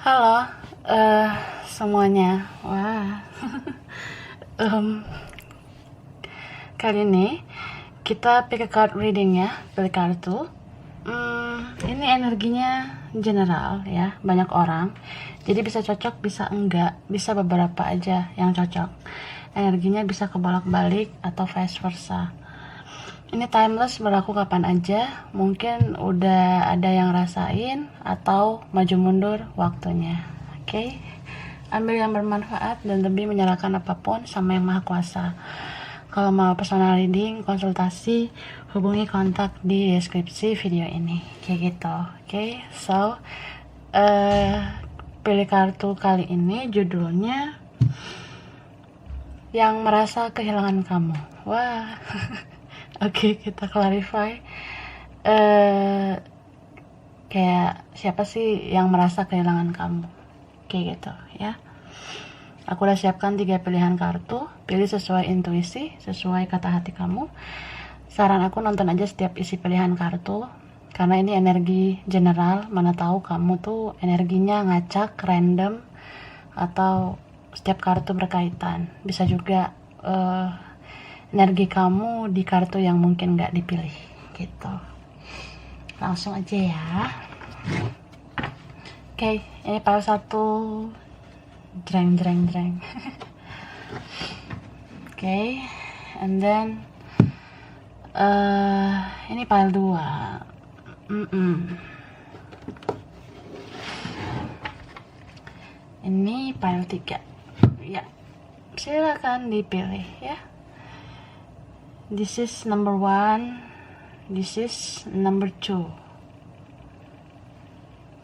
Halo, semuanya. Wah, em, kali ini kita pick a card reading ya, pilih kartu. Ini energinya general ya, banyak orang. Jadi bisa cocok, bisa enggak, bisa beberapa aja yang cocok. Energinya bisa kebolak-balik atau vice versa. Ini timeless, berlaku kapan aja. Mungkin udah ada yang rasain atau maju mundur waktunya. Oke, ambil yang bermanfaat dan lebih menyerahkan apapun sama yang maha kuasa. Kalau mau personal reading, konsultasi, hubungi kontak di deskripsi video ini. Kayak gitu. Oke, so pilih kartu kali ini judulnya yang merasa kehilangan kamu. Wah. Oke, kita clarify. Kayak siapa sih yang merasa kehilangan kamu? Kayak gitu ya. Aku udah siapkan 3 pilihan kartu. Pilih sesuai intuisi, sesuai kata hati kamu. Saran aku nonton aja setiap isi pilihan kartu, karena ini energi general. Mana tahu kamu tuh energinya ngacak, random, atau setiap kartu berkaitan. Bisa juga energi kamu di kartu yang mungkin gak dipilih gitu. Langsung aja ya. Oke, ini pile 1. Dreng. Oke, and then ini pile 2. Ini pile 3. Ya, silakan dipilih ya. This is number 1. This is number 2.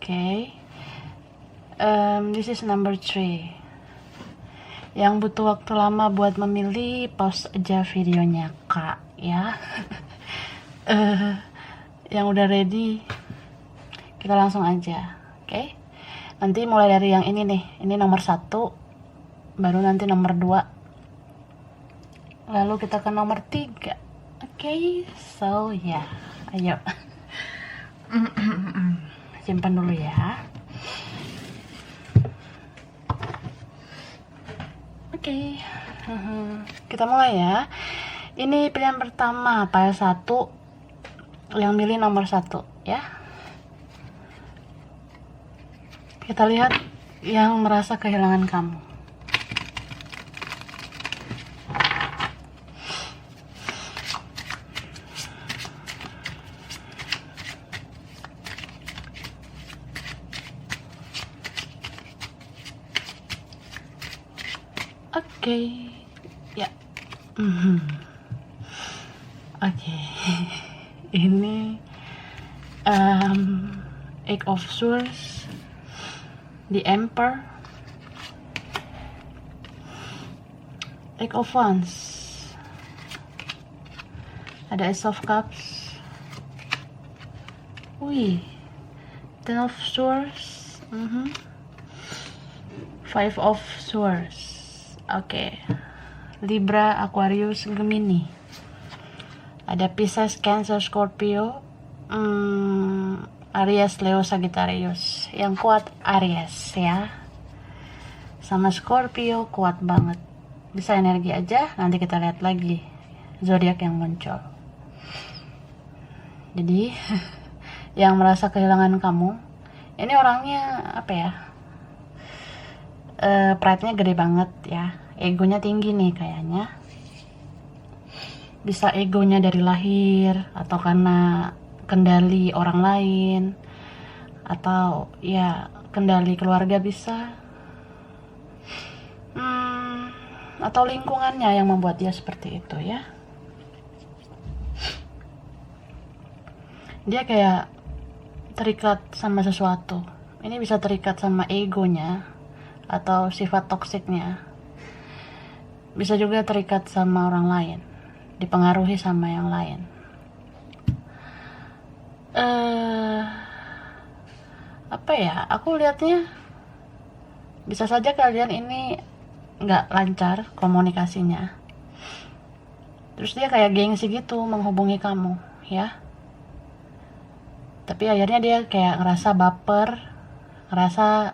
Okay. This is number 3. Yang butuh waktu lama buat memilih, pause aja videonya kak ya. Yang udah ready, kita langsung aja. Okay. Nanti mulai dari yang ini nih. Ini nomor 1, baru nanti nomor 2, lalu kita ke nomor 3. Oke, so ya, ayo. Simpan dulu ya. Oke, kita mulai ya. Ini pilihan pertama, pile 1, yang milih nomor 1 ya. Kita lihat yang merasa kehilangan kamu. Oke, ya. Oke. Ini Eight of Swords, the Emperor, Eight of Wands, ada Ace of Cups, Ten of Swords, Five of Swords. Oke. Libra, Aquarius, Gemini. Ada Pisces, Cancer, Scorpio, Aries, Leo, Sagittarius. Yang kuat Aries ya. Sama Scorpio kuat banget. Bisa energi aja, nanti kita lihat lagi zodiak yang muncul. Jadi yang merasa kehilangan kamu, ini orangnya apa ya? Pride-nya gede banget ya, egonya tinggi nih kayaknya. Bisa egonya dari lahir, atau karena kendali orang lain, atau ya kendali keluarga bisa, atau lingkungannya yang membuat dia seperti itu ya. Dia kayak terikat sama sesuatu. Ini bisa terikat sama egonya atau sifat toksiknya. Bisa juga terikat sama orang lain, dipengaruhi sama yang lain. Apa ya, aku lihatnya bisa saja kalian ini nggak lancar komunikasinya, terus dia kayak gengsi gitu menghubungi kamu ya. Tapi akhirnya dia kayak ngerasa baper, ngerasa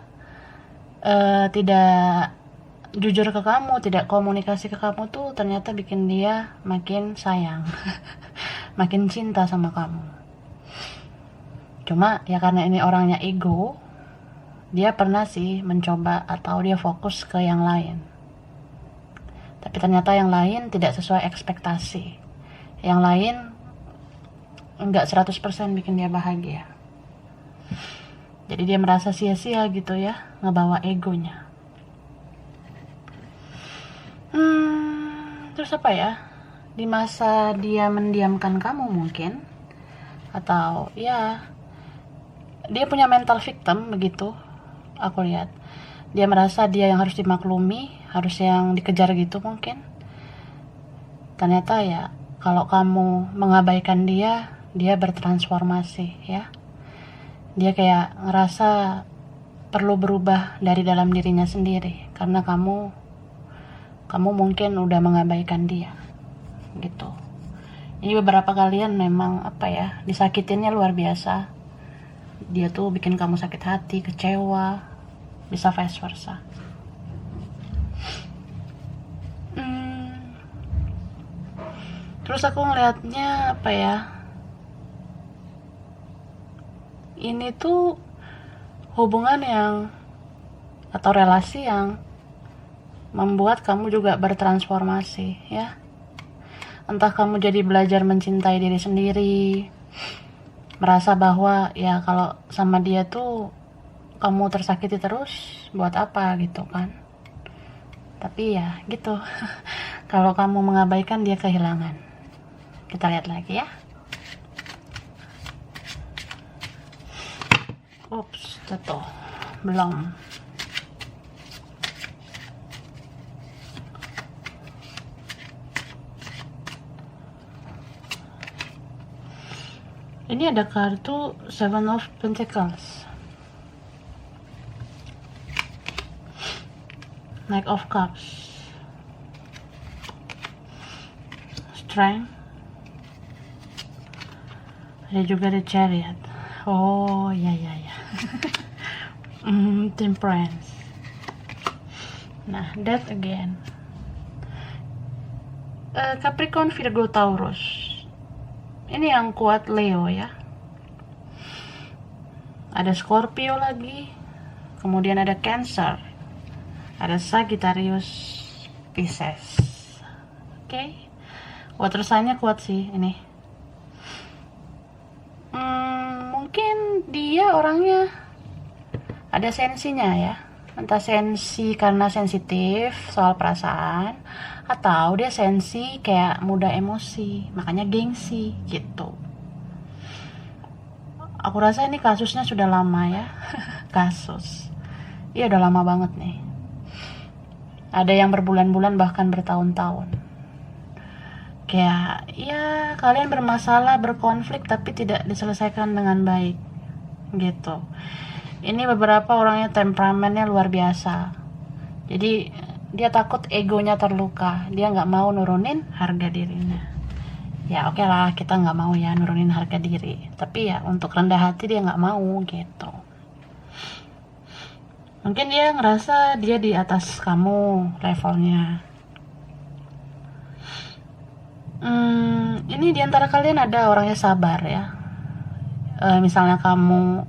tidak jujur ke kamu, tidak komunikasi ke kamu tuh ternyata bikin dia makin sayang, makin cinta sama kamu. Cuma ya karena ini orangnya ego, dia pernah sih mencoba atau dia fokus ke yang lain. Tapi ternyata yang lain tidak sesuai ekspektasi. Yang lain enggak 100% bikin dia bahagia. Jadi dia merasa sia-sia gitu ya, ngebawa egonya. Terus apa ya? Di masa dia mendiamkan kamu mungkin, atau ya dia punya mental victim begitu. Aku lihat dia merasa dia yang harus dimaklumi, harus yang dikejar gitu mungkin. Ternyata ya kalau kamu mengabaikan dia, dia bertransformasi ya. Dia kayak ngerasa perlu berubah dari dalam dirinya sendiri karena kamu mungkin udah mengabaikan dia gitu. Ini beberapa kalian memang apa ya, disakitinnya luar biasa. Dia tuh bikin kamu sakit hati, kecewa, bisa vice versa. Terus aku ngelihatnya apa ya, ini tuh hubungan yang atau relasi yang membuat kamu juga bertransformasi ya. Entah kamu jadi belajar mencintai diri sendiri, merasa bahwa ya kalau sama dia tuh kamu tersakiti terus buat apa gitu kan. Tapi ya gitu. Kalau kamu mengabaikan, dia kehilangan. Kita lihat lagi ya. Ups, jatuh. Belum. Ini ada kartu Seven of Pentacles, Knight of Cups, Strength, ada juga The Chariot. Oh ya. Temperance. Nah, Death again. Capricorn, Virgo, Taurus. Ini yang kuat Leo ya. Ada Scorpio lagi. Kemudian ada Cancer. Ada Sagittarius, Pisces. Oke. Water sign-nya kuat sih ini. Mungkin dia orangnya ada sensinya ya. Entah sensi karena sensitif soal perasaan, atau dia sensi kayak mudah emosi, makanya gengsi gitu. Aku rasa ini kasusnya sudah lama ya. Kasus. Iya udah lama banget nih. Ada yang berbulan-bulan bahkan bertahun-tahun. Kayak ya kalian bermasalah, berkonflik tapi tidak diselesaikan dengan baik gitu. Ini beberapa orangnya temperamennya luar biasa. Jadi dia takut egonya terluka. Dia nggak mau nurunin harga dirinya. Ya oke lah, kita nggak mau ya nurunin harga diri. Tapi ya untuk rendah hati dia nggak mau gitu. Mungkin dia ngerasa dia di atas kamu levelnya. Ini diantara kalian ada orangnya sabar ya. Misalnya kamu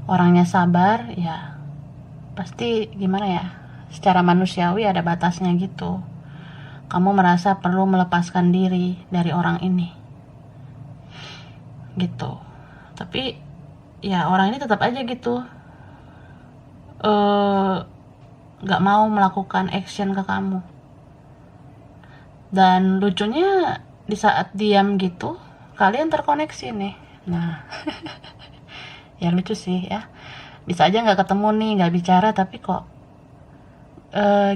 orangnya sabar, ya pasti gimana ya, secara manusiawi ada batasnya gitu. Kamu merasa perlu melepaskan diri dari orang ini gitu. Tapi ya orang ini tetap aja gitu, gak mau melakukan action ke kamu. Dan lucunya di saat diam gitu kalian terkoneksi nih. Nah ya lucu sih ya, bisa aja nggak ketemu nih, nggak bicara, tapi kok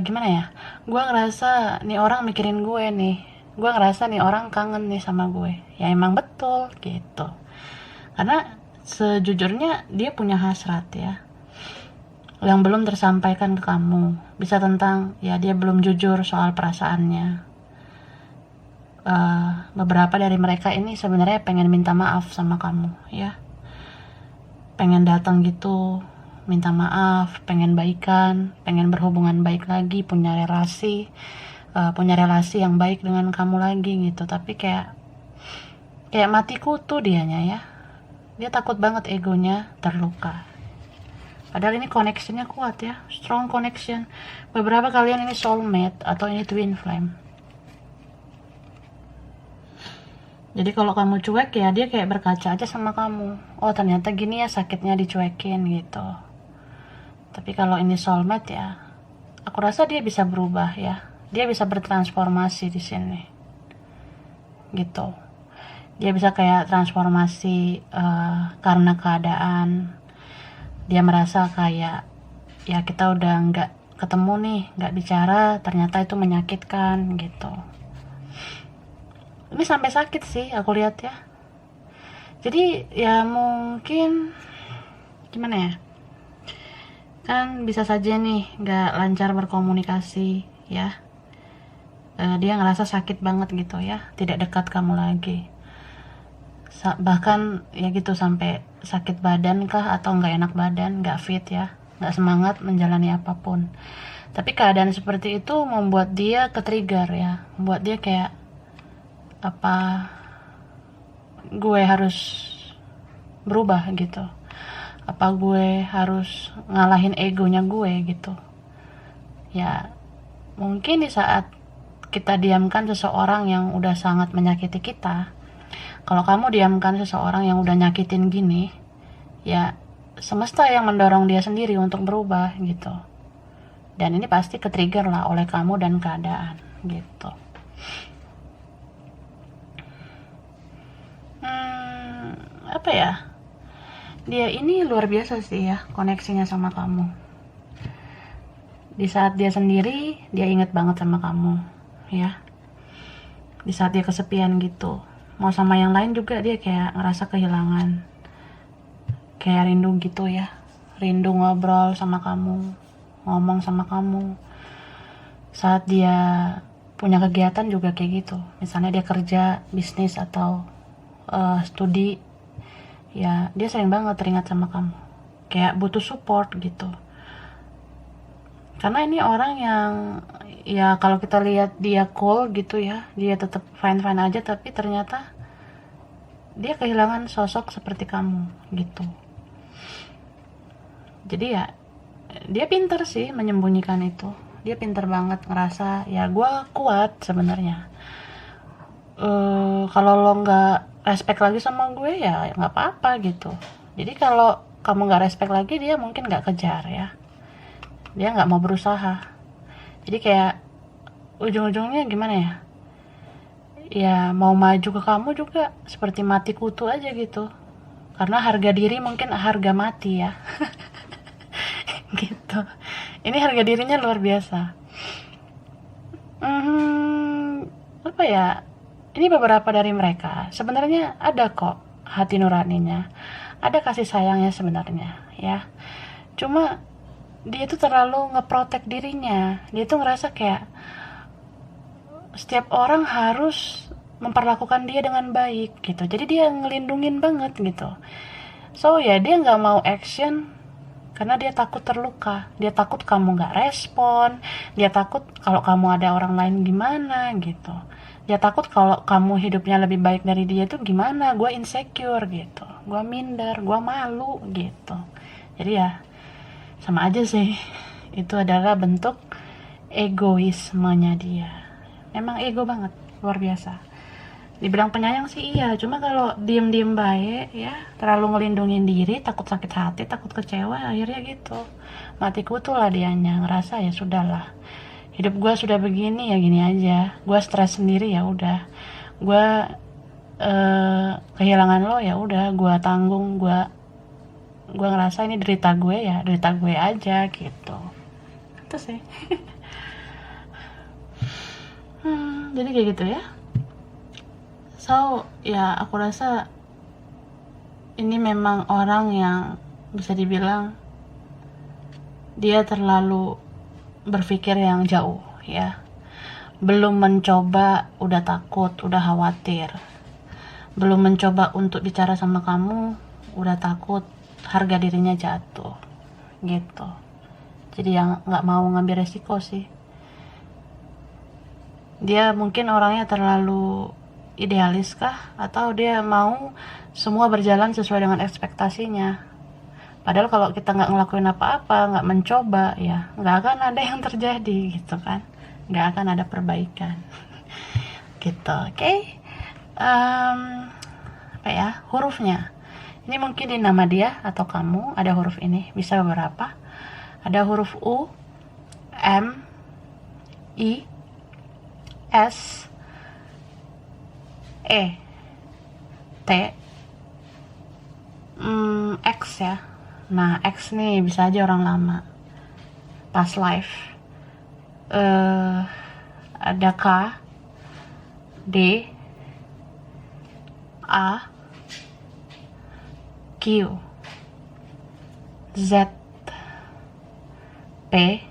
gimana ya, gue ngerasa nih orang mikirin gue nih, gue ngerasa nih orang kangen nih sama gue. Ya emang betul gitu, karena sejujurnya dia punya hasrat ya yang belum tersampaikan ke kamu. Bisa tentang ya dia belum jujur soal perasaannya. Beberapa dari mereka ini sebenarnya pengen minta maaf sama kamu ya, pengen datang gitu, minta maaf, pengen baikan, pengen berhubungan baik lagi, punya relasi yang baik dengan kamu lagi gitu. Tapi kayak mati kutu dianya ya. Dia takut banget egonya terluka. Padahal ini connectionnya kuat ya, strong connection. Beberapa kalian ini soulmate atau ini twin flame. Jadi kalau kamu cuek ya, dia kayak berkaca aja sama kamu. Oh ternyata gini ya sakitnya dicuekin gitu. Tapi kalau ini soulmate ya, aku rasa dia bisa berubah ya. Dia bisa bertransformasi di sini. Gitu. Dia bisa kayak transformasi karena keadaan. Dia merasa kayak ya kita udah nggak ketemu nih, nggak bicara, ternyata itu menyakitkan gitu. Ini sampai sakit sih aku lihat ya. Jadi ya mungkin gimana ya, kan bisa saja nih nggak lancar berkomunikasi ya. Dia ngerasa sakit banget gitu ya, tidak dekat kamu lagi. Bahkan ya gitu sampai sakit badan kah, atau nggak enak badan, nggak fit ya, nggak semangat menjalani apapun. Tapi keadaan seperti itu membuat dia ke-trigger ya, membuat dia kayak apa, gue harus berubah gitu, apa gue harus ngalahin egonya gue gitu ya. Mungkin di saat kita diamkan seseorang yang udah sangat menyakiti kita, kalau kamu diamkan seseorang yang udah nyakitin gini ya, semesta yang mendorong dia sendiri untuk berubah gitu. Dan ini pasti ke-trigger lah oleh kamu dan keadaan gitu. Apa ya, dia ini luar biasa sih ya koneksinya sama kamu. Di saat dia sendiri, dia inget banget sama kamu ya. Di saat dia kesepian gitu, mau sama yang lain juga dia kayak ngerasa kehilangan, kayak rindu gitu ya, rindu ngobrol sama kamu, ngomong sama kamu. Saat dia punya kegiatan juga kayak gitu, misalnya dia kerja, bisnis, atau studi ya, dia sering banget teringat sama kamu, kayak butuh support gitu. Karena ini orang yang ya kalau kita lihat dia cool gitu ya, dia tetap fine aja, tapi ternyata dia kehilangan sosok seperti kamu gitu. Jadi ya dia pinter sih menyembunyikan itu, dia pinter banget ngerasa ya gue kuat sebenarnya. Kalau lo nggak respect lagi sama gue ya nggak apa-apa gitu. Jadi kalau kamu nggak respect lagi, dia mungkin nggak kejar ya, dia nggak mau berusaha. Jadi kayak ujung-ujungnya gimana ya, ya mau maju ke kamu juga seperti mati kutu aja gitu, karena harga diri mungkin harga mati ya. Gitu. Ini harga dirinya luar biasa. Apa ya, ini beberapa dari mereka sebenarnya ada kok hati nuraninya, ada kasih sayangnya sebenarnya ya. Cuma dia tuh terlalu ngeprotek dirinya. Dia tuh ngerasa kayak setiap orang harus memperlakukan dia dengan baik gitu. Jadi dia ngelindungin banget gitu. So ya dia nggak mau action karena dia takut terluka. Dia takut kamu nggak respon. Dia takut kalau kamu ada orang lain gimana gitu. Dia takut kalau kamu hidupnya lebih baik dari dia tuh gimana. Gue insecure gitu. Gue minder. Gue malu gitu. Jadi ya sama aja sih. Itu adalah bentuk egoismenya dia. Memang ego banget, luar biasa. Dibilang penyayang sih iya, cuma kalau diem-diem baik ya, terlalu ngelindungin diri, takut sakit hati, takut kecewa, akhirnya gitu mati kutu lah dianya, ngerasa ya sudahlah, hidup gue sudah begini ya gini aja, gue stres sendiri ya udah, gue kehilangan lo ya udah, gue tanggung, gue ngerasa ini derita gue ya derita gue aja gitu. Itu sih. Jadi kayak gitu ya. So ya aku rasa ini memang orang yang bisa dibilang dia terlalu berpikir yang jauh ya. Belum mencoba udah takut, udah khawatir. Belum mencoba untuk bicara sama kamu udah takut harga dirinya jatuh gitu. Jadi yang nggak mau ngambil resiko sih. Dia mungkin orangnya terlalu idealis kah, atau dia mau semua berjalan sesuai dengan ekspektasinya. Padahal kalau kita nggak ngelakuin apa-apa, nggak mencoba, ya nggak akan ada yang terjadi gitu kan, nggak akan ada perbaikan. Gitu. Oke. Apa ya hurufnya? Ini mungkin di nama dia atau kamu ada huruf ini, bisa beberapa. Ada huruf U, M, I, S, E, T, X ya. Nah, X nih bisa aja orang lama, past life. Ada K, D, A, Q, Z, P,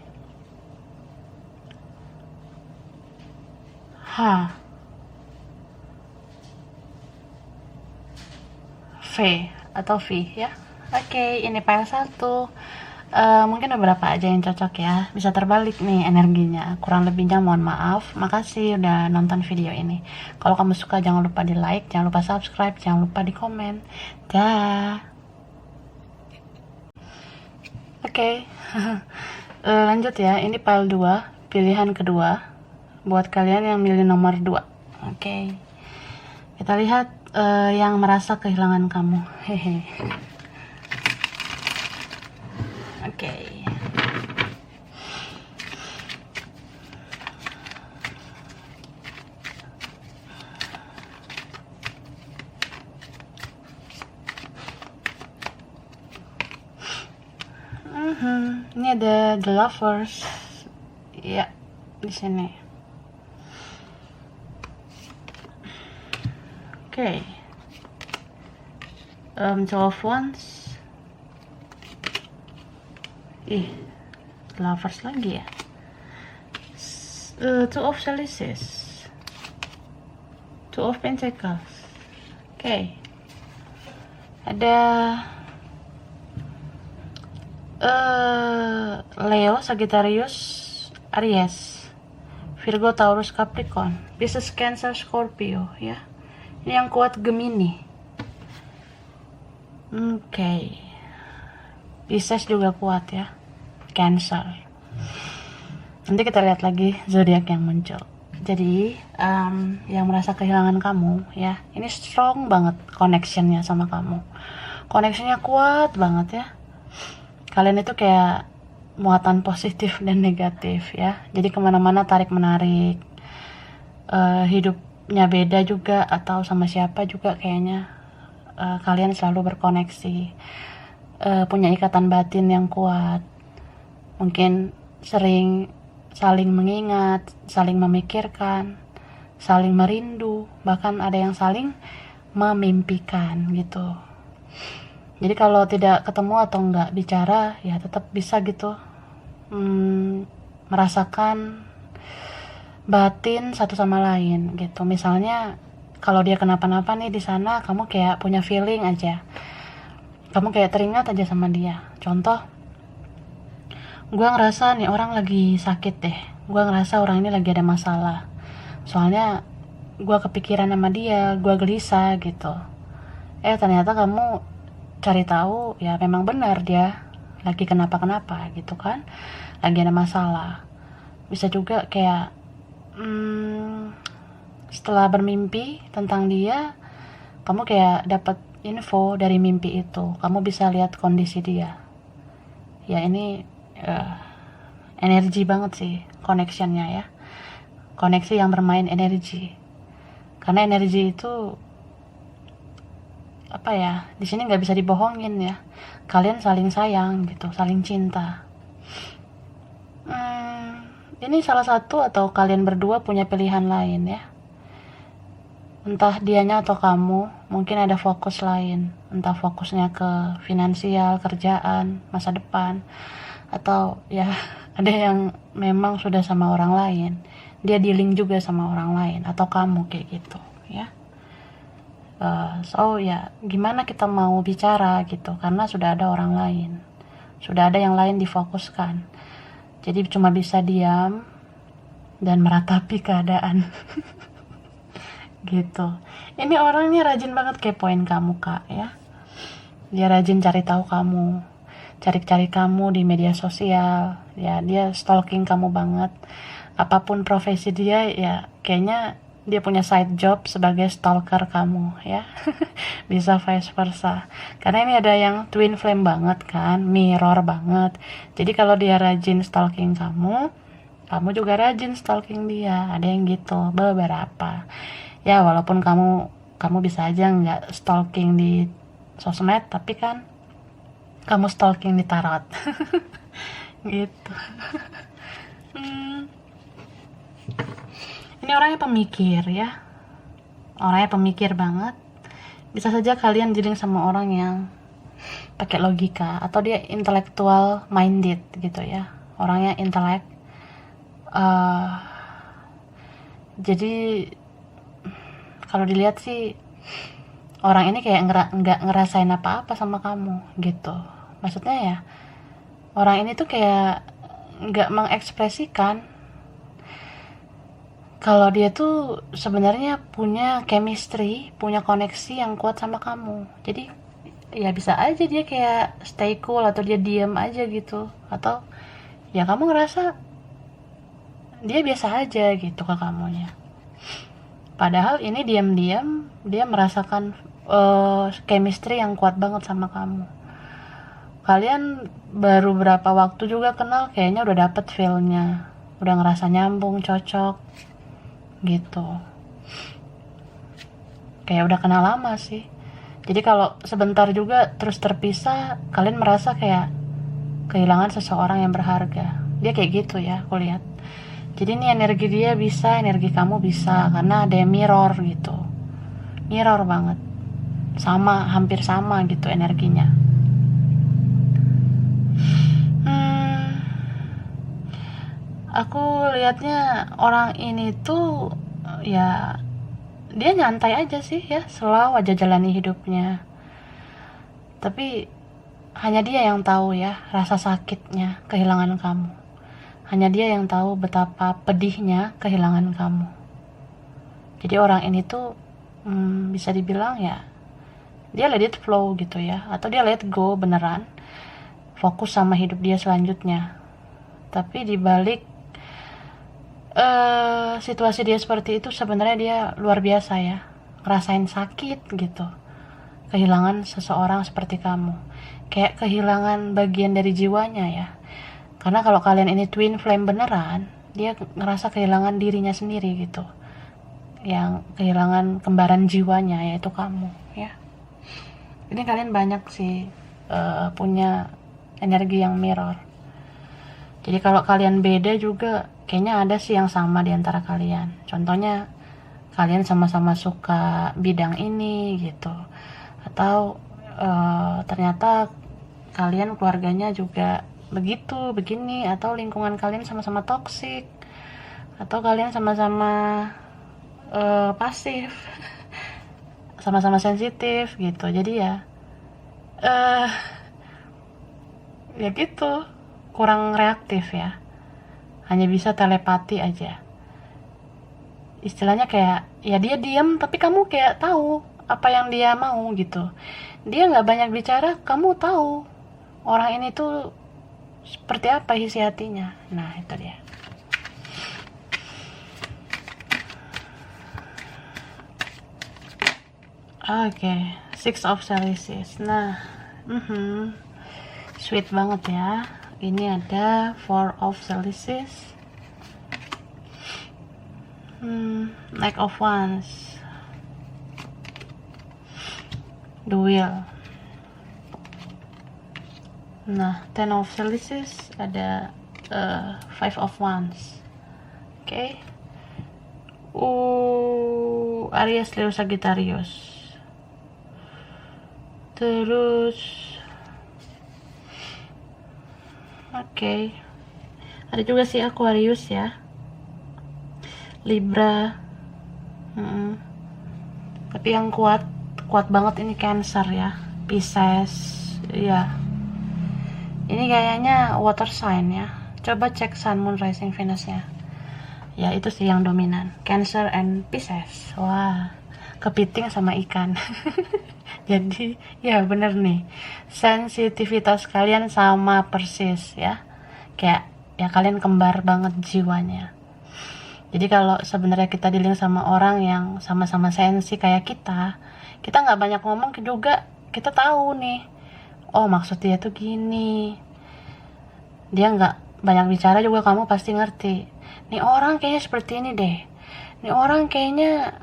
H, V atau V ya. Oke, ini file 1. Mungkin beberapa aja yang cocok ya. Bisa terbalik nih energinya. Kurang lebihnya mohon maaf. Makasih udah nonton video ini. Kalau kamu suka jangan lupa di like, jangan lupa subscribe, jangan lupa di komen. Dah. Oke. Lanjut ya. Ini file 2, pilihan kedua buat kalian yang milih nomor 2. Oke. Kita lihat yang merasa kehilangan kamu. Hehe. Oke. Ini ada The Lovers. Ya, di sini. Oke. Two of Wands. Lovers lagi ya. Two of Chalices, Two of Pentacles. Oke. Ada Leo, Sagittarius, Aries, Virgo, Taurus, Capricorn, Pisces, Cancer, Scorpio ya. Ini yang kuat Gemini. Oke. Pisces juga kuat ya. Cancer. Nanti kita lihat lagi zodiak yang muncul. Jadi yang merasa kehilangan kamu ya, ini strong banget connectionnya sama kamu. Connectionnya kuat banget ya. Kalian itu kayak muatan positif dan negatif ya. Jadi kemana-mana tarik menarik. Hidupnya beda juga atau sama siapa juga kayaknya kalian selalu berkoneksi. Punya ikatan batin yang kuat, mungkin sering saling mengingat, saling memikirkan, saling merindu, bahkan ada yang saling memimpikan gitu. Jadi kalau tidak ketemu atau nggak bicara ya tetap bisa gitu merasakan batin satu sama lain gitu. Misalnya kalau dia kenapa-napa nih di sana, kamu kayak punya feeling aja. Kamu kayak teringat aja sama dia. Contoh, gue ngerasa nih orang lagi sakit deh. Gue ngerasa orang ini lagi ada masalah. Soalnya gue kepikiran sama dia, gue gelisah gitu. Ternyata kamu cari tahu, ya memang benar dia lagi kenapa-kenapa gitu kan. Lagi ada masalah. Bisa juga kayak setelah bermimpi tentang dia, kamu kayak dapat info dari mimpi itu, kamu bisa lihat kondisi dia. Ya ini energi banget sih connectionnya ya. Koneksi yang bermain energi. Karena energi itu apa ya? Di sini nggak bisa dibohongin ya. Kalian saling sayang gitu, saling cinta. Ini salah satu atau kalian berdua punya pilihan lain ya. Entah dianya atau kamu mungkin ada fokus lain, entah fokusnya ke finansial, kerjaan, masa depan, atau ya ada yang memang sudah sama orang lain, dia dealing juga sama orang lain, atau kamu kayak gitu ya. So ya gimana kita mau bicara gitu karena sudah ada orang lain. Sudah ada yang lain difokuskan. Jadi cuma bisa diam dan meratapi keadaan. Gitu. Ini orangnya rajin banget kepoin kamu, Kak, ya. Dia rajin cari tahu kamu, cari-cari kamu di media sosial. Ya, dia stalking kamu banget. Apapun profesi dia, ya kayaknya dia punya side job sebagai stalker kamu, ya. Bisa vice versa. Karena ini ada yang twin flame banget kan, mirror banget. Jadi kalau dia rajin stalking kamu juga rajin stalking dia. Ada yang gitu, beberapa. Ya walaupun kamu bisa aja nggak stalking di sosmed, tapi kan kamu stalking di tarot. Gitu. Hmm, ini orangnya pemikir ya, orangnya pemikir banget. Bisa saja kalian dealing sama orang yang pakai logika, atau dia intellectual minded gitu ya, orangnya intelek. Eh, jadi kalau dilihat sih orang ini kayak nggak ngerasain apa-apa sama kamu gitu. Maksudnya ya, orang ini tuh kayak nggak mengekspresikan kalau dia tuh sebenarnya punya chemistry, punya koneksi yang kuat sama kamu. Jadi ya bisa aja dia kayak stay cool, atau dia diam aja gitu, atau ya kamu ngerasa dia biasa aja gitu ke kamunya. Padahal ini diam-diam dia merasakan chemistry yang kuat banget sama kamu. Kalian baru berapa waktu juga kenal, kayaknya udah dapet feel-nya, udah ngerasa nyambung, cocok gitu. Kayak udah kenal lama sih. Jadi kalau sebentar juga terus terpisah, kalian merasa kayak kehilangan seseorang yang berharga. Dia kayak gitu ya, aku lihat. Jadi ini energi dia bisa, energi kamu bisa, karena ada yang mirror gitu. Mirror banget. Sama, hampir sama gitu energinya. Aku lihatnya orang ini tuh ya dia nyantai aja sih ya, selalu aja jalani hidupnya. Tapi hanya dia yang tahu ya rasa sakitnya kehilangan kamu. Hanya dia yang tahu betapa pedihnya kehilangan kamu. Jadi orang ini tuh bisa dibilang ya, dia let it flow gitu ya, atau dia let go beneran, fokus sama hidup dia selanjutnya. Tapi dibalik situasi dia seperti itu, sebenarnya dia luar biasa ya, ngerasain sakit gitu, kehilangan seseorang seperti kamu, kayak kehilangan bagian dari jiwanya ya. Karena kalau kalian ini twin flame beneran, dia ngerasa kehilangan dirinya sendiri gitu, yang kehilangan kembaran jiwanya, yaitu kamu ya. Ini kalian banyak sih punya energi yang mirror. Jadi kalau kalian beda juga, kayaknya ada sih yang sama di antara kalian. Contohnya kalian sama-sama suka bidang ini gitu, atau ternyata kalian keluarganya juga begitu, begini, atau lingkungan kalian sama-sama toksik, atau kalian sama-sama pasif, sama-sama sensitif gitu. Jadi ya ya gitu, kurang reaktif ya, hanya bisa telepati aja. Istilahnya kayak ya dia diam tapi kamu kayak tahu apa yang dia mau gitu. Dia nggak banyak bicara, kamu tahu orang ini tuh seperti apa isi hatinya. Nah itu dia. Oke, Six of Chalices. Nah, sweet banget ya. Ini ada Four of Chalices, Knight of Wands, The Wheel. Nah, Ten of Chalices, ada Five of Wands. Oke. Aries, Leo, Sagittarius. Terus oke, ada juga sih Aquarius ya, Libra. Tapi yang kuat banget ini Cancer ya, Pisces ya. Ini kayaknya water sign ya. Coba cek Sun, Moon, Rising, Venus-nya. Ya itu sih yang dominan, Cancer and Pisces. Wah, kepiting sama ikan. Jadi ya bener nih, sensitivitas kalian sama persis ya. Kayak ya kalian kembar banget jiwanya. Jadi kalau sebenarnya kita dealing sama orang yang sama-sama sensi kayak kita nggak banyak ngomong juga kita tahu nih, oh maksud dia tuh gini. Dia nggak banyak bicara juga kamu pasti ngerti. Nih orang kayaknya seperti ini deh. Nih orang kayaknya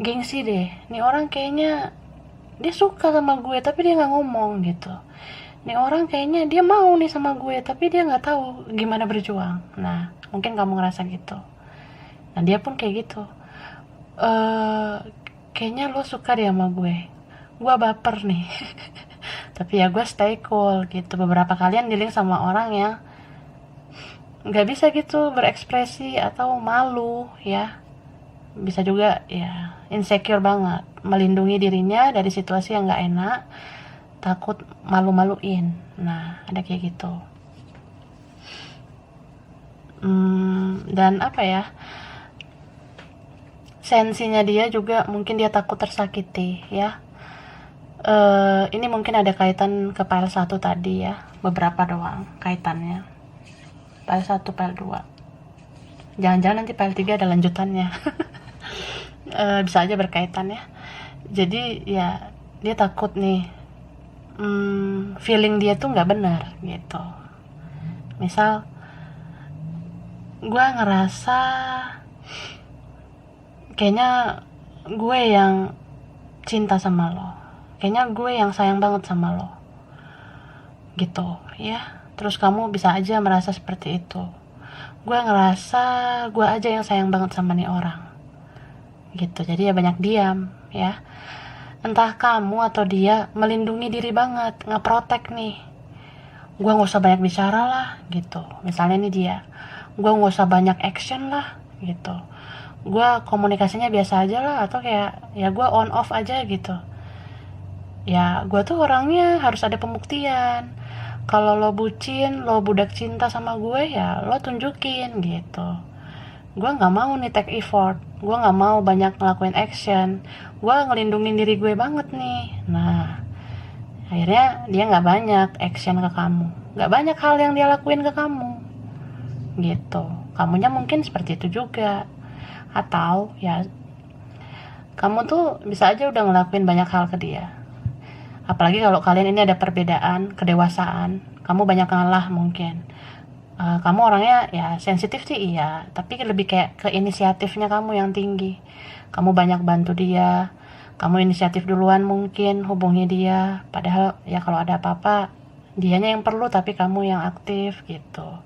gengsi deh. Nih orang kayaknya dia suka sama gue tapi dia nggak ngomong gitu. Nih orang kayaknya dia mau nih sama gue tapi dia nggak tahu gimana berjuang. Nah mungkin kamu ngerasa gitu. Nah dia pun kayak gitu. Kayaknya lo suka deh sama gue baper nih. Tapi ya gue stay cool gitu. Beberapa kalian dealing sama orang yang nggak bisa gitu berekspresi atau malu ya, bisa juga ya insecure banget, melindungi dirinya dari situasi yang nggak enak, takut malu-maluin. Nah ada kayak gitu. Dan apa ya, sensinya dia juga mungkin dia takut tersakiti ya. Ini mungkin ada kaitan ke file 1 tadi ya, beberapa doang kaitannya. File 1, file 2. Jangan-jangan nanti file 3 ada lanjutannya. Bisa aja berkaitan ya. Jadi ya dia takut nih, feeling dia tuh nggak benar gitu. Misal gue ngerasa kayaknya gue yang cinta sama lo, kayaknya gue yang sayang banget sama lo gitu ya. Terus kamu bisa aja merasa seperti itu. Gue ngerasa gue aja yang sayang banget sama nih orang gitu. Jadi ya banyak diam ya. Entah kamu atau dia melindungi diri banget, ngeprotek nih. Gue gak usah banyak bicara lah gitu. Misalnya nih dia, gue gak usah banyak action lah gitu. Gue komunikasinya biasa aja lah, atau kayak ya gue on off aja gitu. Ya gue tuh orangnya harus ada pembuktian. Kalau lo bucin, lo budak cinta sama gue, ya lo tunjukin gitu. Gue gak mau nih take effort, gue gak mau banyak ngelakuin action, gue ngelindungin diri gue banget nih. Nah akhirnya dia gak banyak action ke kamu, gak banyak hal yang dia lakuin ke kamu gitu. Kamunya mungkin seperti itu juga. Atau ya kamu tuh bisa aja udah ngelakuin banyak hal ke dia. Apalagi kalau kalian ini ada perbedaan kedewasaan, kamu banyak ngalah mungkin. Kamu orangnya ya sensitif sih iya, tapi lebih kayak ke inisiatifnya kamu yang tinggi. Kamu banyak bantu dia, kamu inisiatif duluan mungkin hubungi dia. Padahal ya kalau ada apa-apa dianya yang perlu tapi kamu yang aktif gitu.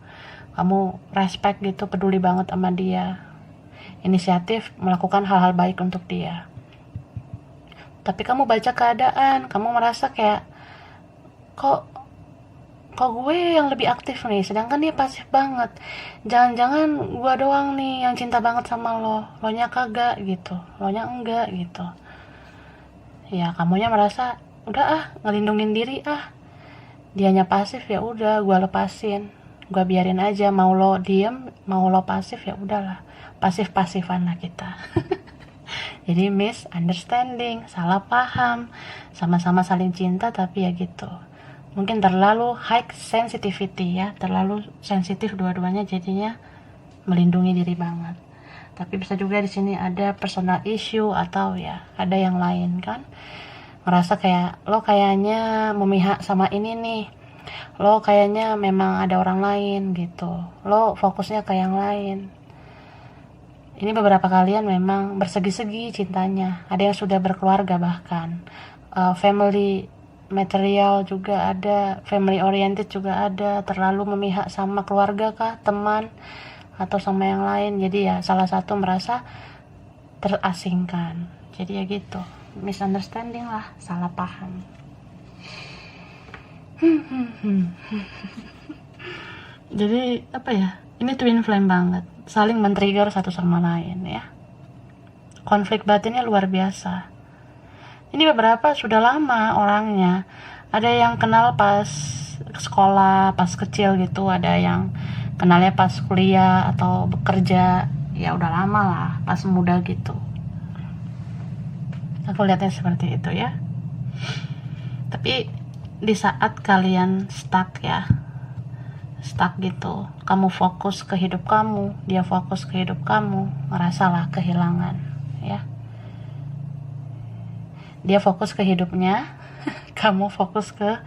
Kamu respect gitu, peduli banget sama dia, inisiatif melakukan hal-hal baik untuk dia. Tapi kamu baca keadaan, kamu merasa kayak kok gue yang lebih aktif nih, sedangkan dia pasif banget. Jangan-jangan gue doang nih yang cinta banget sama lo, lo nya kagak gitu, lo nya enggak gitu. Ya kamunya merasa udah ngelindungin diri dianya pasif ya udah gue lepasin, gue biarin aja. Mau lo diem, mau lo pasif ya udahlah, pasif-pasifan lah kita. Jadi misunderstanding, salah paham, sama-sama saling cinta tapi ya gitu. Mungkin terlalu high sensitivity ya, terlalu sensitif dua-duanya jadinya melindungi diri banget. Tapi bisa juga di sini ada personal issue atau ya ada yang lain kan. Ngerasa kayak lo kayaknya memihak sama ini nih. Lo kayaknya memang ada orang lain gitu. Lo fokusnya ke yang lain. Ini beberapa kalian memang bersegi-segi cintanya. Ada yang sudah berkeluarga bahkan. Family material juga ada, family oriented juga ada. Terlalu memihak sama keluarga kah, teman, atau sama yang lain. Jadi ya salah satu merasa terasingkan. Jadi ya gitu, misunderstanding lah, salah paham. Jadi apa ya, ini twin flame banget, saling men-trigger satu sama lain ya. Konflik batinnya luar biasa. Ini beberapa sudah lama orangnya. Ada yang kenal pas sekolah, pas kecil gitu, ada yang kenalnya pas kuliah atau bekerja, ya udah lama lah, pas muda gitu. Aku lihatnya seperti itu ya. Tapi di saat kalian stuck gitu, kamu fokus ke hidup kamu, dia fokus ke hidup kamu, ngerasalah kehilangan ya. Dia fokus ke hidupnya, kamu fokus ke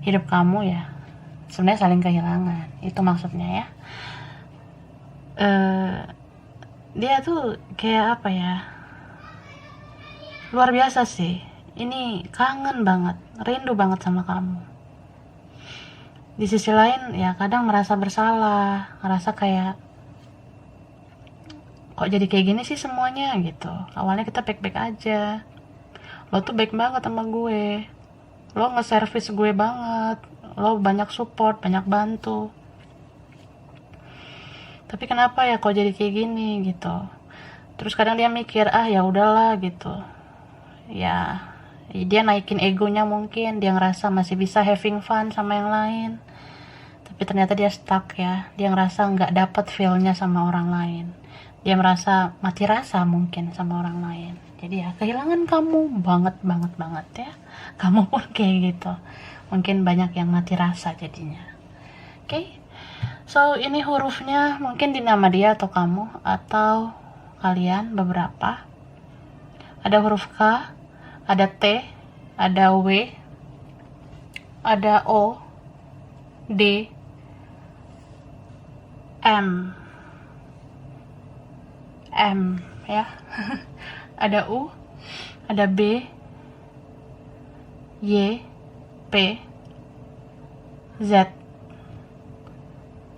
hidup kamu ya. Sebenarnya saling kehilangan, itu maksudnya ya. Dia tuh kayak apa ya, luar biasa sih. Ini kangen banget, rindu banget sama kamu. Di sisi lain ya kadang merasa bersalah, ngerasa kayak kok jadi kayak gini sih semuanya gitu. Awalnya kita baik-baik aja, lo tuh baik banget sama gue, lo nge-service gue banget, lo banyak support, banyak bantu. Tapi kenapa ya kok jadi kayak gini gitu. Terus kadang dia mikir, ya udahlah gitu ya, dia naikin egonya, mungkin dia ngerasa masih bisa having fun sama yang lain, tapi ternyata dia stuck ya. Dia ngerasa nggak dapet feel-nya sama orang lain, dia merasa mati rasa mungkin sama orang lain. Jadi ya kehilangan kamu banget ya. Kamu pun kayak gitu, mungkin banyak yang mati rasa jadinya. Oke. So ini hurufnya mungkin di nama dia atau kamu atau kalian beberapa. Ada huruf K, ada T, ada W, ada O, D, M ya. Ada U, ada B, Y, P, Z,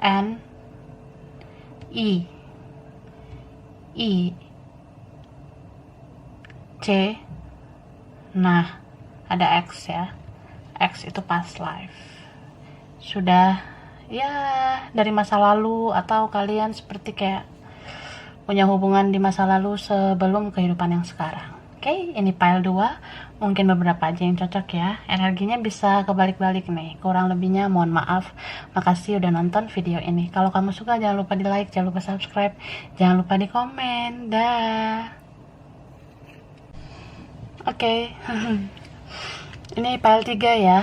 N, I, C. Nah, ada X ya. X itu past life. Sudah ya dari masa lalu, atau kalian seperti kayak punya hubungan di masa lalu sebelum kehidupan yang sekarang. Oke, ini pile 2. Mungkin beberapa aja yang cocok ya. Energinya bisa kebalik-balik nih. Kurang lebihnya mohon maaf. Makasih udah nonton video ini. Kalau kamu suka jangan lupa di like, jangan lupa subscribe, jangan lupa di komen. Dah. Oke. Ini pile 3 ya.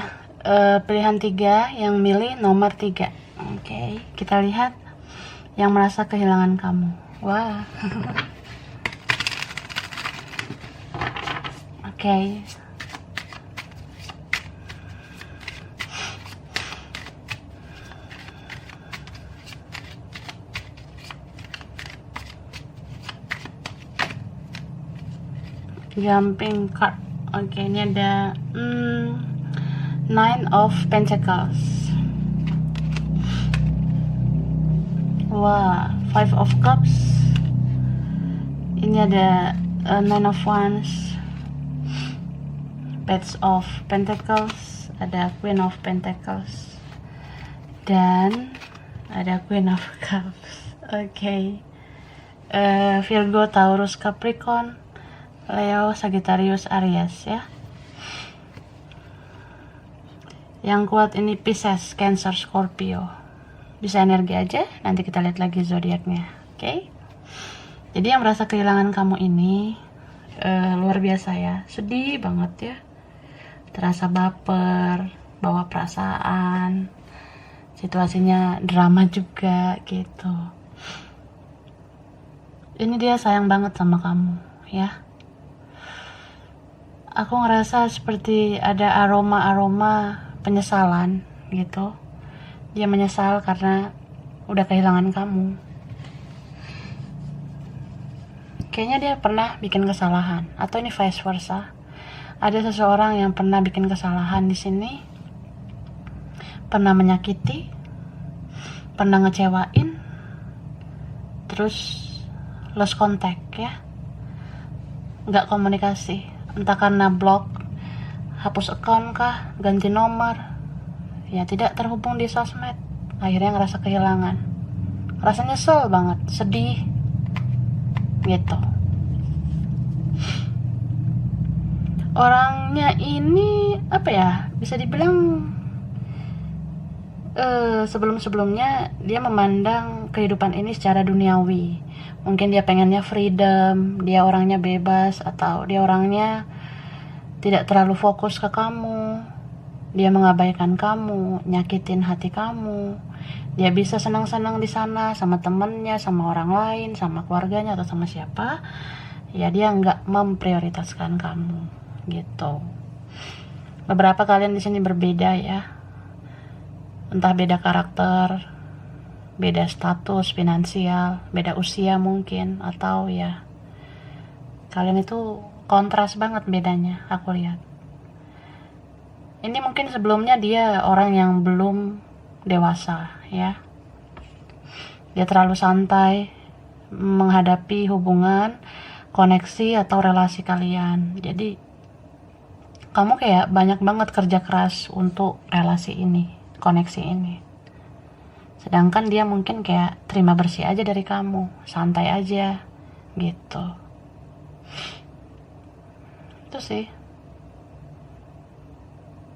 Pilihan 3 yang milih nomor 3. Oke, kita lihat yang merasa kehilangan kamu. Wah. Oke. Jumping card. Oke, ini ada Nine of Pentacles. Wah, Five of Cups. Ini ada Nine of Wands, Page of Pentacles, ada Queen of Pentacles, dan ada Queen of Cups. Oke. Virgo, Taurus, Capricorn, Leo, Sagittarius, Aries ya. Yang kuat ini Pisces, Cancer, Scorpio. Bisa energi aja, nanti kita lihat lagi zodiaknya. Oke. Jadi yang merasa kehilangan kamu ini luar biasa ya. Sedih banget ya. Terasa baper, bawa perasaan. Situasinya drama juga gitu. Ini dia sayang banget sama kamu ya. Aku ngerasa seperti ada aroma penyesalan gitu. Dia menyesal karena udah kehilangan kamu. Kayaknya dia pernah bikin kesalahan, atau ini vice versa. Ada seseorang yang pernah bikin kesalahan di sini, pernah menyakiti, pernah ngecewain, terus lost contact ya, nggak komunikasi. Entah karena blok, hapus account kah, ganti nomor, ya tidak terhubung di sosmed. Akhirnya ngerasa kehilangan, ngerasa nyesel banget, sedih gitu. Orangnya ini apa ya, bisa dibilang sebelum-sebelumnya dia memandang kehidupan ini secara duniawi. Mungkin dia pengennya freedom, dia orangnya bebas, atau dia orangnya tidak terlalu fokus ke kamu. Dia mengabaikan kamu, nyakitin hati kamu. Dia bisa senang-senang di sana sama temennya, sama orang lain, sama keluarganya atau sama siapa. Ya dia nggak memprioritaskan kamu, gitu. Beberapa kalian di sini berbeda ya, entah beda karakter, beda status finansial, beda usia mungkin, atau ya kalian itu kontras banget bedanya, aku lihat. Ini mungkin sebelumnya dia orang yang belum dewasa ya. Dia terlalu santai menghadapi hubungan, koneksi atau relasi kalian. Jadi kamu kayak banyak banget kerja keras untuk relasi ini, koneksi ini. Sedangkan dia mungkin kayak terima bersih aja dari kamu, santai aja gitu. Itu sih.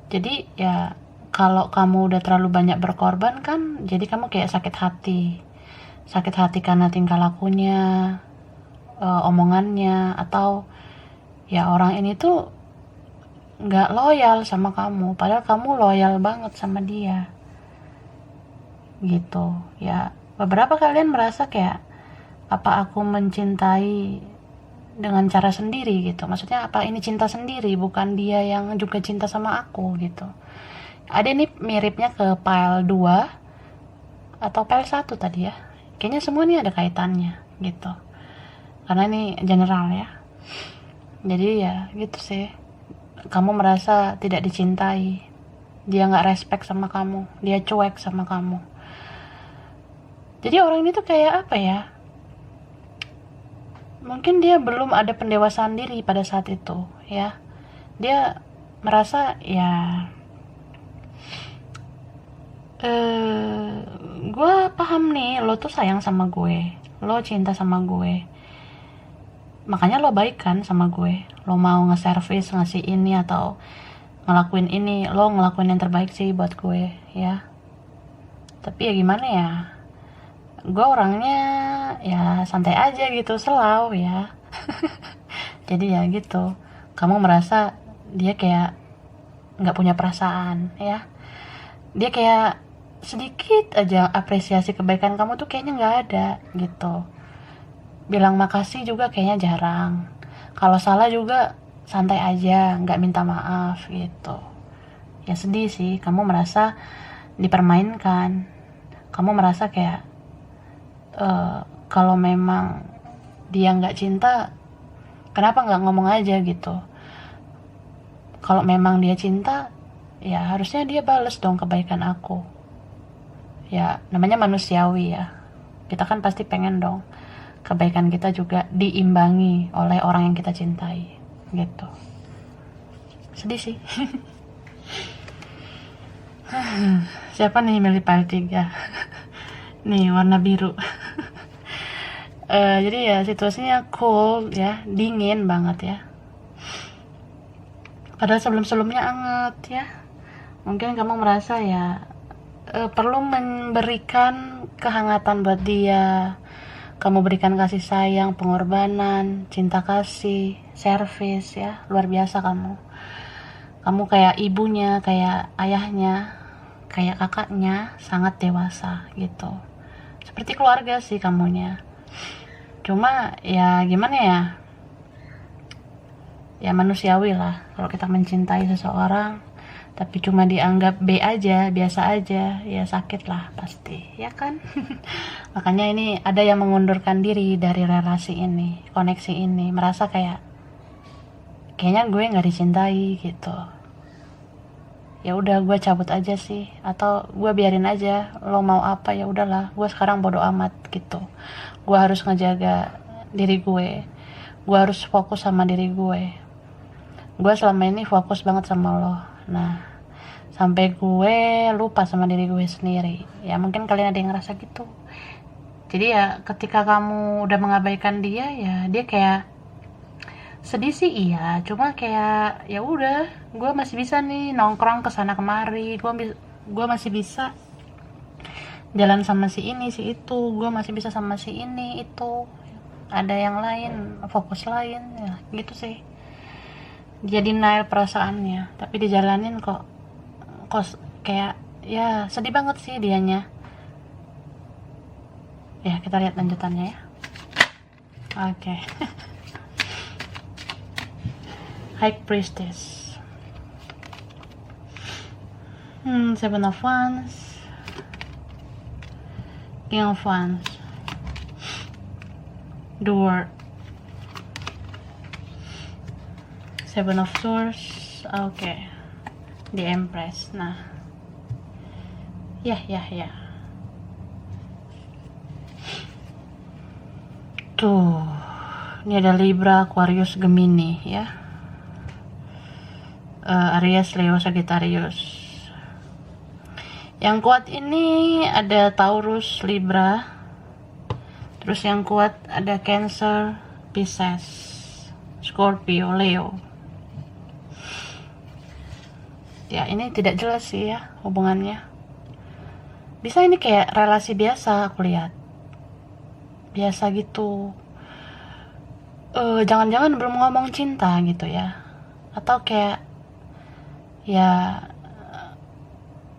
Jadi ya kalau kamu udah terlalu banyak berkorban kan, jadi kamu kayak sakit hati karena tingkah lakunya, omongannya, atau ya orang ini tuh nggak loyal sama kamu, padahal kamu loyal banget sama dia, gitu ya. Beberapa kalian merasa kayak, apa aku mencintai dengan cara sendiri gitu, maksudnya apa ini cinta sendiri, bukan dia yang juga cinta sama aku gitu. Ada nih miripnya ke file 2 atau file 1 tadi ya, kayaknya semua nih ada kaitannya gitu, karena ini general ya. Jadi ya gitu sih, kamu merasa tidak dicintai, dia nggak respect sama kamu, dia cuek sama kamu. Jadi orang ini tuh kayak apa ya, mungkin dia belum ada pendewasaan diri pada saat itu ya. Dia merasa ya gue paham nih, lo tuh sayang sama gue, lo cinta sama gue, makanya lo baik kan sama gue, lo mau nge-service, ngasih ini atau ngelakuin ini, lo ngelakuin yang terbaik sih buat gue ya. Tapi ya gimana ya, gue orangnya ya santai aja gitu, selau ya. Jadi ya gitu, kamu merasa dia kayak nggak punya perasaan ya. Dia kayak sedikit aja apresiasi kebaikan kamu tuh kayaknya nggak ada gitu. Bilang makasih juga kayaknya jarang. Kalau salah juga santai aja, nggak minta maaf gitu. Ya sedih sih, kamu merasa dipermainkan. Kamu merasa kayak kalau memang dia nggak cinta, kenapa nggak ngomong aja gitu. Kalau memang dia cinta, ya harusnya dia bales dong kebaikan aku. Ya namanya manusiawi ya, kita kan pasti pengen dong kebaikan kita juga diimbangi oleh orang yang kita cintai gitu. Sedih sih. Siapa nih milih file 3? Nih warna biru. Jadi ya situasinya cool ya, dingin banget ya, padahal sebelum-sebelumnya anget ya. Mungkin kamu merasa ya perlu memberikan kehangatan buat dia. Kamu berikan kasih sayang, pengorbanan, cinta kasih, servis ya, luar biasa kamu. Kamu kayak ibunya, kayak ayahnya, kayak kakaknya, sangat dewasa gitu. Seperti keluarga sih kamunya. Cuma ya gimana ya, ya manusiawi lah kalau kita mencintai seseorang tapi cuma dianggap B aja, biasa aja, ya sakit lah pasti ya kan. Makanya ini ada yang mengundurkan diri dari relasi ini, koneksi ini, merasa kayak kayaknya gue nggak dicintai gitu. Ya udah gue cabut aja sih, atau gue biarin aja, lo mau apa ya udahlah, gue sekarang bodo amat gitu. Gue harus ngejaga diri gue harus fokus sama diri gue selama ini fokus banget sama lo. Nah sampai gue lupa sama diri gue sendiri. Ya mungkin kalian ada yang ngerasa gitu. Jadi ya ketika kamu udah mengabaikan dia, ya dia kayak sedih sih iya, cuma kayak ya udah, gue masih bisa nih nongkrong kesana kemari, gue masih bisa jalan sama si ini si itu, gue masih bisa sama si ini itu, ada yang lain, fokus lain ya gitu sih. Dia denial perasaannya tapi dijalanin kok kayak ya sedih banget sih dianya. Ya kita lihat lanjutannya ya. Oke. High Priestess. Seven of Wands, King of Wands, The World, Seven of Swords. Oke. The Empress. Nah, ya. Tuh, ini ada Libra, Aquarius, Gemini ya. Aries, Leo, Sagittarius. Yang kuat ini ada Taurus, Libra. Terus yang kuat ada Cancer, Pisces, Scorpio, Leo. Ya ini tidak jelas sih ya hubungannya. Bisa ini kayak relasi biasa aku lihat. Biasa gitu. Jangan-jangan belum ngomong cinta gitu ya. Atau kayak ya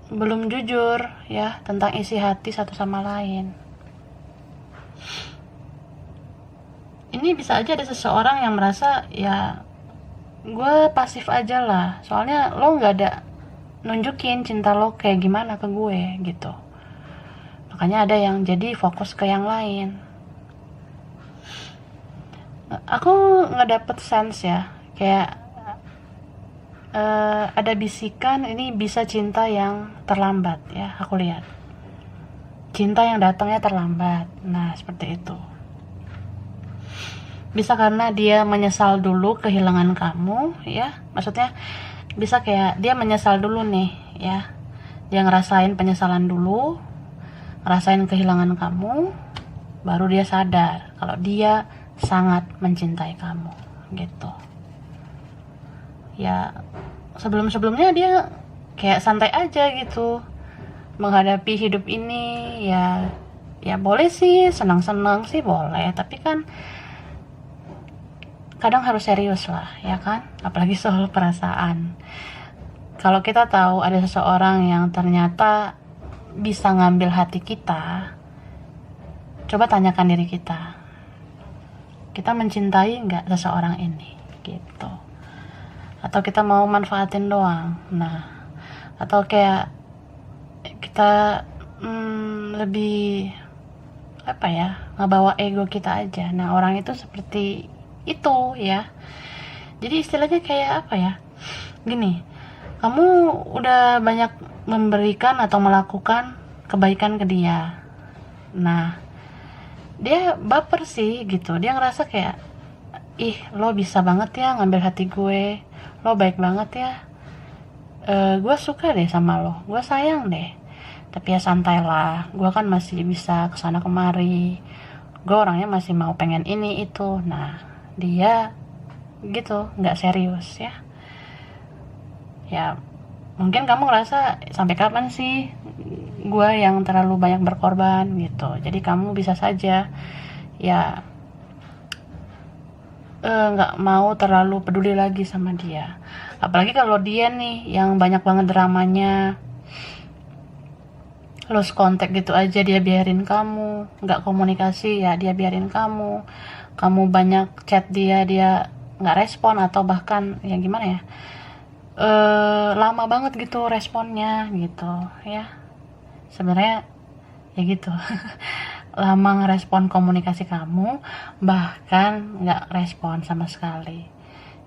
belum jujur ya tentang isi hati satu sama lain. Ini bisa aja ada seseorang yang merasa ya gue pasif aja lah, soalnya lo nggak ada nunjukin cinta lo kayak gimana ke gue gitu. Makanya ada yang jadi fokus ke yang lain. Aku ngedapet sense ya, kayak ada bisikan ini bisa cinta yang terlambat ya, aku lihat cinta yang datangnya terlambat. Nah seperti itu, bisa karena dia menyesal dulu kehilangan kamu ya, maksudnya bisa kayak dia menyesal dulu nih ya, dia ngerasain penyesalan dulu, ngerasain kehilangan kamu, baru dia sadar kalau dia sangat mencintai kamu gitu ya. Sebelumnya dia kayak santai aja gitu menghadapi hidup ini ya. Ya boleh sih, senang-senang sih boleh, tapi kan kadang harus serius lah ya kan, apalagi soal perasaan. Kalau kita tahu ada seseorang yang ternyata bisa ngambil hati kita, coba tanyakan diri kita mencintai nggak seseorang ini gitu, atau kita mau manfaatin doang. Nah, atau kayak kita lebih apa ya, ngebawa ego kita aja. Nah orang itu seperti itu ya. Jadi istilahnya kayak apa ya, gini, kamu udah banyak memberikan atau melakukan kebaikan ke dia, nah dia baper sih gitu. Dia ngerasa kayak, ih lo bisa banget ya ngambil hati gue, lo baik banget ya, gue suka deh sama lo, gue sayang deh. Tapi ya santai lah, gue kan masih bisa kesana kemari, gue orangnya masih mau pengen ini itu. Nah dia gitu, nggak serius ya. Ya mungkin kamu ngerasa sampai kapan sih gue yang terlalu banyak berkorban gitu. Jadi kamu bisa saja ya nggak mau terlalu peduli lagi sama dia. Apalagi kalau dia nih yang banyak banget dramanya, lost contact gitu aja dia biarin kamu, nggak komunikasi ya dia biarin kamu banyak chat dia nggak respon, atau bahkan ya gimana ya, lama banget gitu responnya gitu ya. Sebenarnya ya gitu lama ngerespon komunikasi kamu, bahkan nggak respon sama sekali.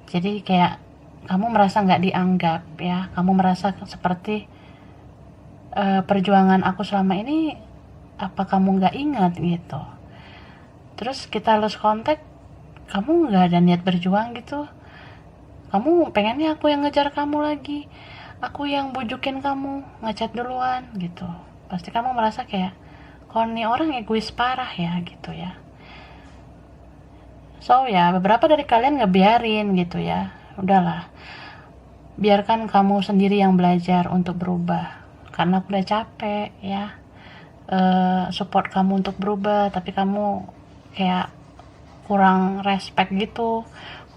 Jadi kayak kamu merasa nggak dianggap ya, kamu merasa seperti perjuangan aku selama ini apa kamu nggak ingat gitu. Terus kita lost contact, kamu nggak ada niat berjuang gitu. Kamu pengennya aku yang ngejar kamu lagi, aku yang bujukin kamu ngechat duluan gitu. Pasti kamu merasa kayak, kok nih orang egois parah ya gitu ya. So ya beberapa dari kalian ngebiarin gitu ya, udahlah biarkan kamu sendiri yang belajar untuk berubah, karena aku udah capek ya support kamu untuk berubah, tapi kamu kayak kurang respect gitu,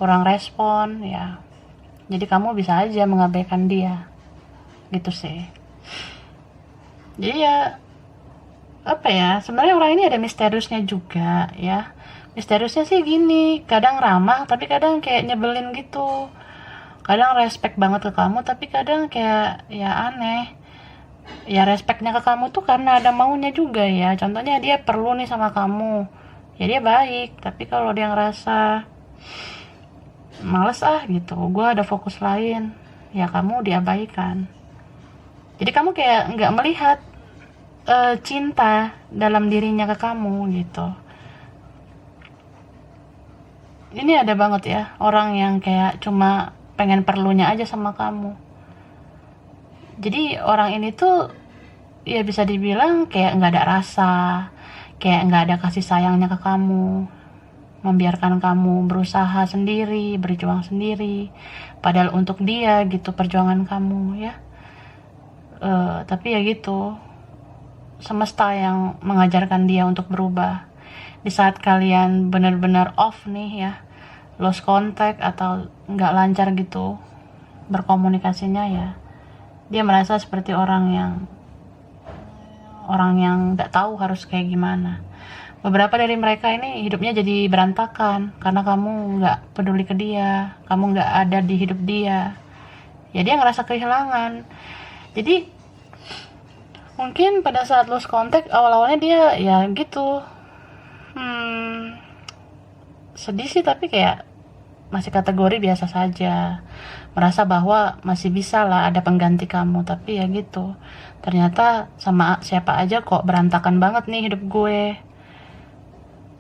kurang respon ya. Jadi kamu bisa aja mengabaikan dia gitu sih. Jadi ya apa ya, sebenarnya orang ini ada misteriusnya juga ya. Misteriusnya sih gini, kadang ramah tapi kadang kayak nyebelin gitu, kadang respect banget ke kamu tapi kadang kayak ya aneh. Ya respectnya ke kamu tuh karena ada maunya juga ya, contohnya dia perlu nih sama kamu ya dia baik, tapi kalau dia ngerasa males gitu, gue ada fokus lain, ya kamu diabaikan. Jadi kamu kayak nggak melihat cinta dalam dirinya ke kamu gitu. Ini ada banget ya orang yang kayak cuma pengen perlunya aja sama kamu. Jadi orang ini tuh ya bisa dibilang kayak nggak ada rasa, kayak nggak ada kasih sayangnya ke kamu, membiarkan kamu berusaha sendiri, berjuang sendiri, padahal untuk dia gitu perjuangan kamu ya. Tapi ya gitu, semesta yang mengajarkan dia untuk berubah. Di saat kalian benar-benar off nih ya, lost contact atau nggak lancar gitu berkomunikasinya ya, dia merasa seperti orang yang nggak tahu harus kayak gimana. Beberapa dari mereka ini hidupnya jadi berantakan karena kamu nggak peduli ke dia, kamu nggak ada di hidup dia. Ya dia ngerasa kehilangan. Jadi mungkin pada saat lost contact awal-awalnya dia ya gitu, sedih sih tapi kayak masih kategori biasa saja, merasa bahwa masih bisa lah ada pengganti kamu. Tapi ya gitu, ternyata sama siapa aja kok berantakan banget nih hidup gue.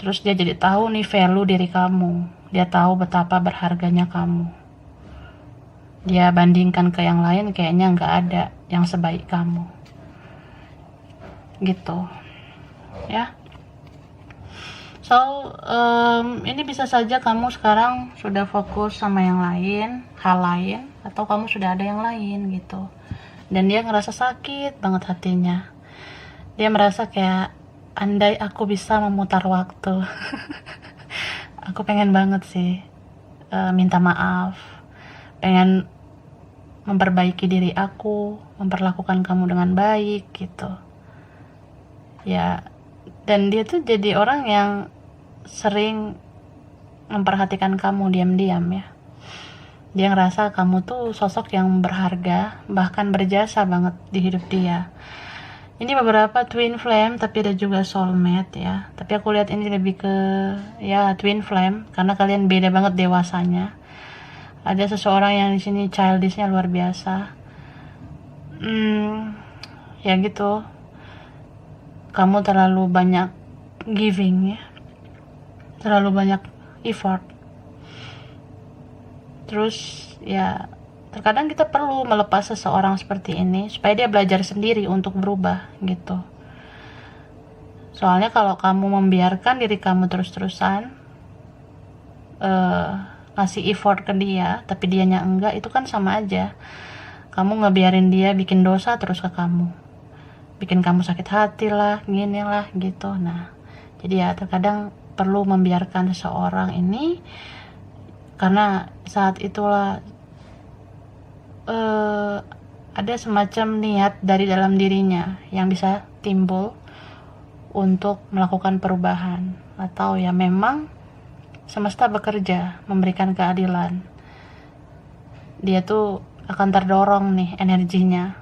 Terus dia jadi tahu nih value diri kamu, dia tahu betapa berharganya kamu. Dia bandingkan ke yang lain, kayaknya nggak ada yang sebaik kamu gitu ya. So ini bisa saja kamu sekarang sudah fokus sama yang lain, hal lain, atau kamu sudah ada yang lain gitu, dan dia ngerasa sakit banget hatinya. Dia merasa kayak, andai aku bisa memutar waktu. Aku pengen banget sih minta maaf, pengen memperbaiki diri aku, memperlakukan kamu dengan baik gitu ya. Dan dia tuh jadi orang yang sering memperhatikan kamu diam-diam ya. Dia ngerasa kamu tuh sosok yang berharga, bahkan berjasa banget di hidup dia. Ini beberapa twin flame, tapi ada juga soulmate ya. Tapi aku lihat ini lebih ke ya twin flame karena kalian beda banget dewasanya. Ada seseorang yang di sini childishnya luar biasa. Ya gitu. Kamu terlalu banyak giving ya, terlalu banyak effort. Terus ya terkadang kita perlu melepas seseorang seperti ini supaya dia belajar sendiri untuk berubah gitu. Soalnya kalau kamu membiarkan diri kamu terus-terusan ngasih effort ke dia tapi dianya enggak, itu kan sama aja kamu ngebiarin dia bikin dosa terus ke kamu, bikin kamu sakit hati lah, gini lah gitu. Nah jadi ya terkadang perlu membiarkan seseorang ini karena saat itulah ada semacam niat dari dalam dirinya yang bisa timbul untuk melakukan perubahan, atau ya memang semesta bekerja memberikan keadilan. Dia tuh akan terdorong nih energinya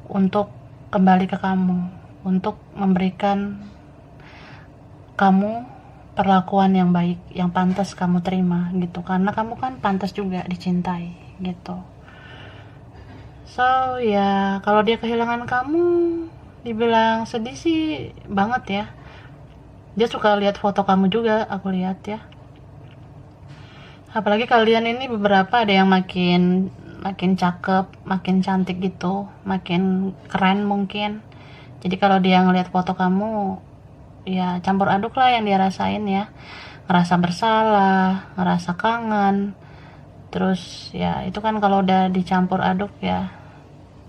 untuk kembali ke kamu, untuk memberikan kamu perlakuan yang baik, yang pantas kamu terima gitu, karena kamu kan pantas juga dicintai gitu. So ya kalau dia kehilangan kamu, dibilang sedih sih banget ya. Dia suka lihat foto kamu juga, aku lihat ya. Apalagi kalian ini beberapa ada yang makin cakep, makin cantik gitu, makin keren mungkin. Jadi kalau dia ngelihat foto kamu, ya campur aduk lah yang dia rasain ya. Ngerasa bersalah, ngerasa kangen. Terus ya itu kan kalau udah dicampur aduk ya,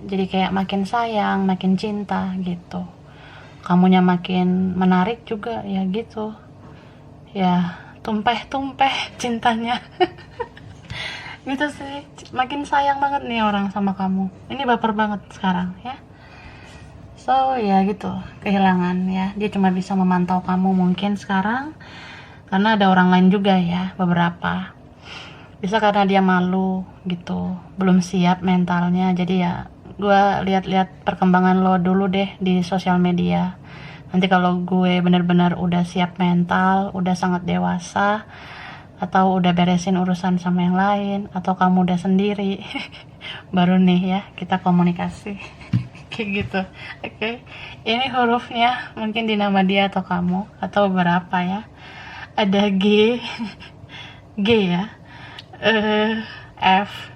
jadi kayak makin sayang, makin cinta gitu. kamunya makin menarik juga ya gitu ya, tumpeh-tumpeh cintanya. Gitu sih, makin sayang banget nih orang sama kamu, ini baper banget sekarang ya. So ya gitu, kehilangan ya, dia cuma bisa memantau kamu mungkin sekarang karena ada orang lain juga ya, beberapa bisa karena dia malu gitu, belum siap mentalnya. Jadi ya gue lihat-lihat perkembangan lo dulu deh di sosial media. Nanti kalau gue bener-bener udah siap mental, udah sangat dewasa, atau udah beresin urusan sama yang lain, atau kamu udah sendiri, baru nih ya kita komunikasi. Kayak gitu. Oke. Ini hurufnya mungkin di nama dia atau kamu atau berapa ya. Ada G, G ya. F,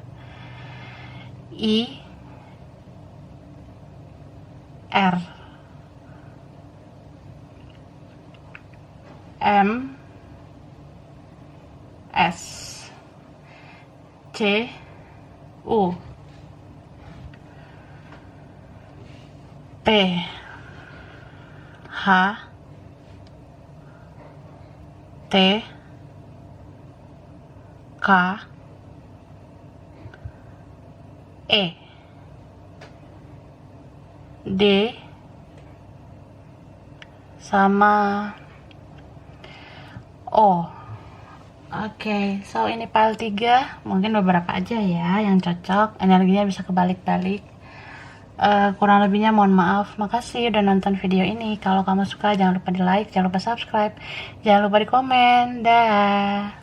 I, R, M, S, C, U, P, H, T, K, E, D, sama O. Oke, so ini file 3, mungkin beberapa aja ya yang cocok, energinya bisa kebalik-balik. Kurang lebihnya mohon maaf. Makasih udah nonton video ini. Kalau kamu suka jangan lupa di like, jangan lupa subscribe, jangan lupa di komen. Dah.